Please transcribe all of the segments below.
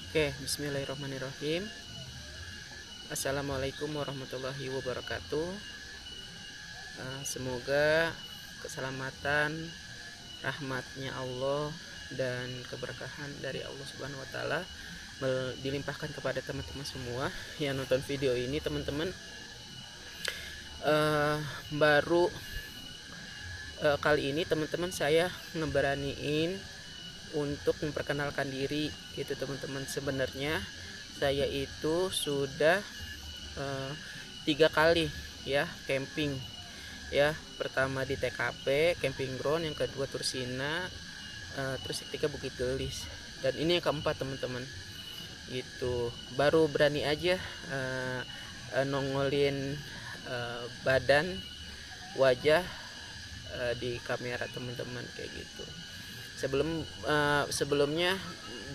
Oke, bismillahirrahmanirrahim. Assalamualaikum warahmatullahi wabarakatuh. Semoga keselamatan, rahmatnya Allah dan keberkahan dari Allah Subhanahu wa taala dilimpahkan kepada teman-teman semua yang nonton video ini. Teman-teman, baru kali ini teman-teman saya ngeberaniin untuk memperkenalkan diri gitu teman-teman. Sebenarnya saya itu sudah 3 kali ya camping ya. Pertama di TKP camping ground, yang kedua Tursina, terus yang ketiga Bukit Gelis, dan ini yang keempat teman-teman gitu. Baru berani aja nongolin badan, wajah di kamera teman-teman kayak gitu. Sebelumnya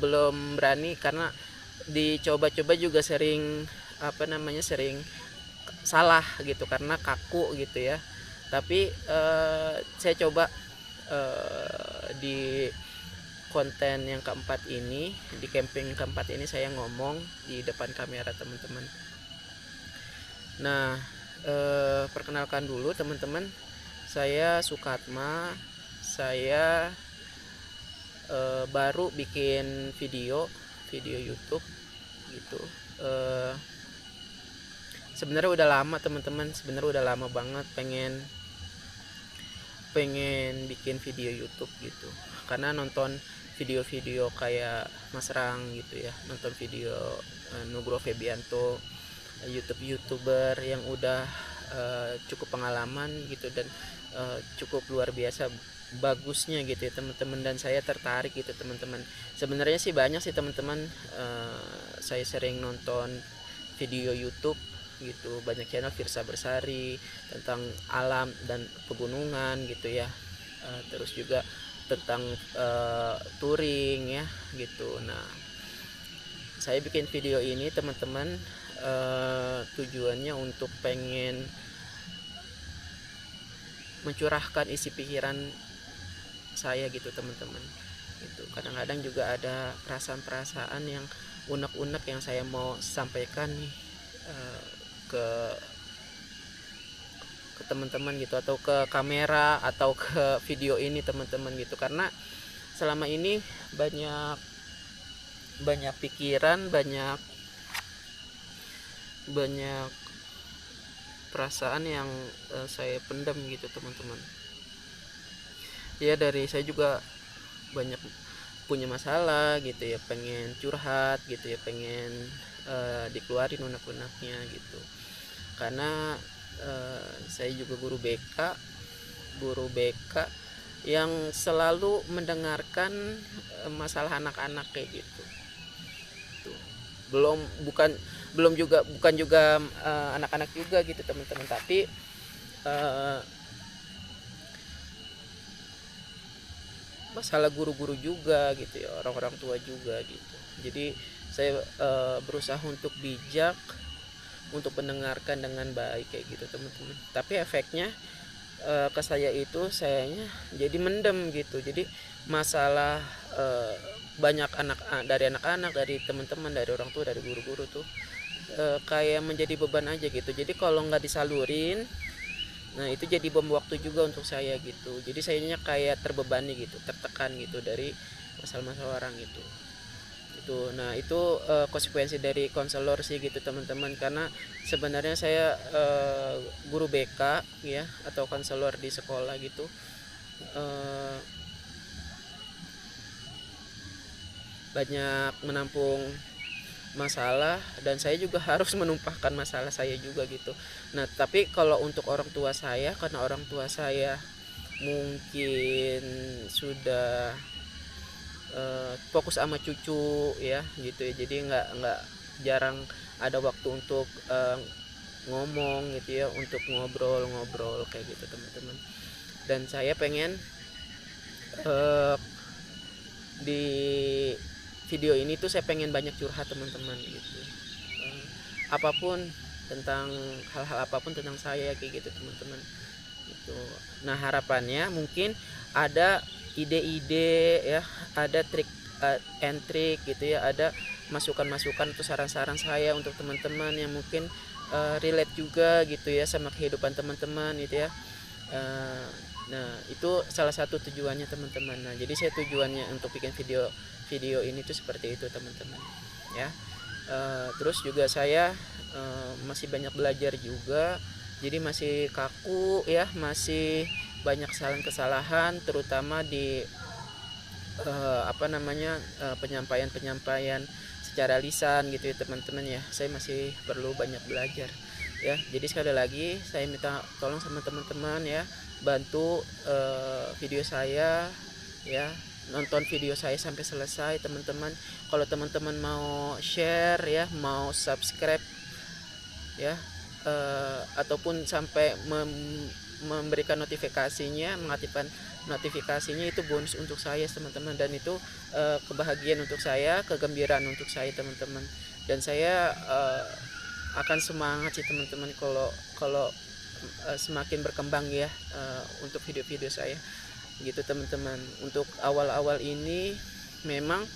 belum berani karena dicoba-coba juga sering sering salah gitu karena kaku gitu ya. Tapi saya coba di konten yang keempat ini, di camping keempat ini saya ngomong di depan kamera teman-teman. Nah, perkenalkan dulu teman-teman, saya Sukatma. Saya baru bikin video YouTube gitu. Sebenarnya udah lama teman-teman, sebenarnya udah lama banget pengen bikin video YouTube gitu, karena nonton video-video kayak Mas Rang gitu ya, nonton video Nugroho Febianto, YouTuber yang udah cukup pengalaman gitu dan cukup luar biasa bagusnya gitu ya teman-teman, dan saya tertarik gitu teman-teman. Sebenarnya sih banyak sih teman-teman, saya sering nonton video YouTube gitu, banyak channel Firsa Bersari tentang alam dan pegunungan gitu ya, terus juga tentang touring ya gitu. Nah, saya bikin video ini teman-teman, tujuannya untuk pengen mencurahkan isi pikiran saya gitu teman-teman gitu. Kadang-kadang juga ada perasaan-perasaan yang unek-unek yang saya mau sampaikan nih ke teman-teman gitu, atau ke kamera atau ke video ini teman-teman gitu, karena selama ini banyak pikiran, banyak perasaan yang saya pendam gitu teman-teman ya. Dari saya juga banyak punya masalah gitu ya, pengen curhat gitu ya, pengen dikeluarin unek-uneknya gitu, karena saya juga guru BK yang selalu mendengarkan masalah anak-anak kayak gitu. Belum juga bukan juga anak-anak juga gitu teman-teman, tapi masalah guru-guru juga gitu ya, orang-orang tua juga gitu. Jadi saya berusaha untuk bijak, untuk mendengarkan dengan baik kayak gitu teman-teman. Tapi efeknya ke saya itu, sayanya jadi mendem gitu. Jadi masalah banyak dari anak-anak, dari teman-teman, dari orang tua, dari guru-guru tuh kayak menjadi beban aja gitu. Jadi kalau nggak disalurin, nah itu jadi bom waktu juga untuk saya gitu. Jadi sayanya kayak terbebani gitu, tertekan gitu dari masalah-masalah orang itu. Nah itu konsekuensi dari konselor sih gitu teman-teman, karena sebenarnya saya guru BK ya, atau konselor di sekolah gitu. Banyak menampung masalah, dan saya juga harus menumpahkan masalah saya juga gitu. Nah tapi kalau untuk orang tua saya, karena orang tua saya mungkin sudah fokus sama cucu ya gitu ya, jadi nggak jarang ada waktu untuk ngomong gitu ya, untuk ngobrol kayak gitu teman-teman. Dan saya pengen di video ini tuh saya pengen banyak curhat teman-teman gitu, apapun tentang hal-hal apapun tentang saya kayak gitu teman-teman gitu. Nah harapannya mungkin ada ide-ide ya, ada trik and trik gitu ya, ada masukan-masukan atau saran-saran saya untuk teman-teman yang mungkin relate juga gitu ya sama kehidupan teman-teman gitu ya. Nah itu salah satu tujuannya teman-teman. Nah jadi saya tujuannya untuk bikin video ini tuh seperti itu teman-teman ya. Terus juga saya masih banyak belajar juga, jadi masih kaku ya, masih banyak kesalahan-kesalahan terutama di penyampaian secara lisan gitu ya teman-teman ya. Saya masih perlu banyak belajar ya. Jadi sekali lagi saya minta tolong sama teman-teman ya, bantu video saya ya, nonton video saya sampai selesai teman-teman. Kalau teman-teman mau share ya, mau subscribe ya, ataupun sampai memberikan notifikasinya, mengaktifkan notifikasinya, itu bonus untuk saya teman-teman, dan itu kebahagiaan untuk saya, kegembiraan untuk saya teman-teman. Dan saya akan semangat sih teman-teman kalau semakin berkembang ya untuk video-video saya gitu teman-teman. Untuk awal-awal ini memang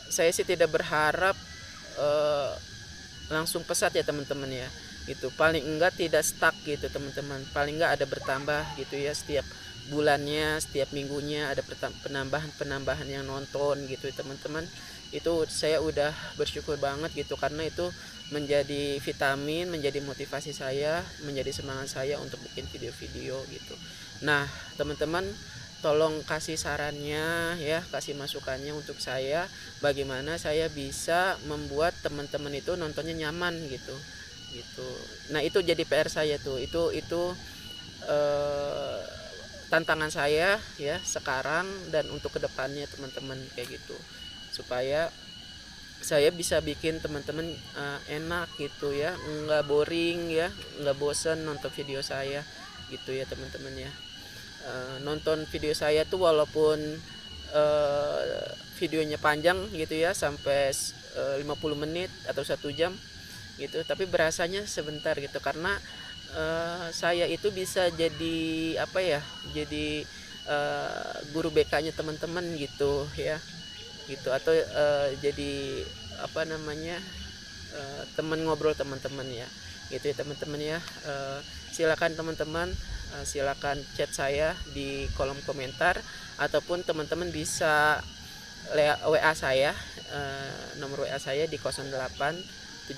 saya sih tidak berharap langsung pesat ya teman-teman ya, gitu. Paling enggak tidak stuck gitu teman-teman, paling enggak ada bertambah gitu ya, setiap bulannya, setiap minggunya ada penambahan yang nonton gitu teman-teman. Itu saya udah bersyukur banget gitu, karena itu menjadi vitamin, menjadi motivasi saya, menjadi semangat saya untuk bikin video-video gitu. Nah teman-teman, tolong kasih sarannya ya, kasih masukannya untuk saya, bagaimana saya bisa membuat teman-teman itu nontonnya nyaman gitu. Nah itu jadi PR saya tuh, itu tantangan saya ya sekarang dan untuk kedepannya teman-teman kayak gitu, supaya saya bisa bikin teman-teman enak gitu ya, nggak boring ya, nggak bosen nonton video saya gitu ya teman-teman ya. Nonton video saya tuh walaupun videonya panjang gitu ya, sampai 50 menit atau 1 jam gitu, tapi berasanya sebentar gitu, karena saya itu bisa jadi apa ya, jadi guru BK-nya teman-teman gitu ya, gitu, atau jadi teman ngobrol teman-teman ya, gitu ya teman-teman ya. Silakan teman-teman, silakan chat saya di kolom komentar, ataupun teman-teman bisa WA saya, nomor WA saya di 087861113398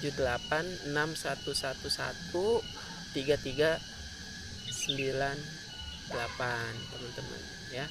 teman-teman ya.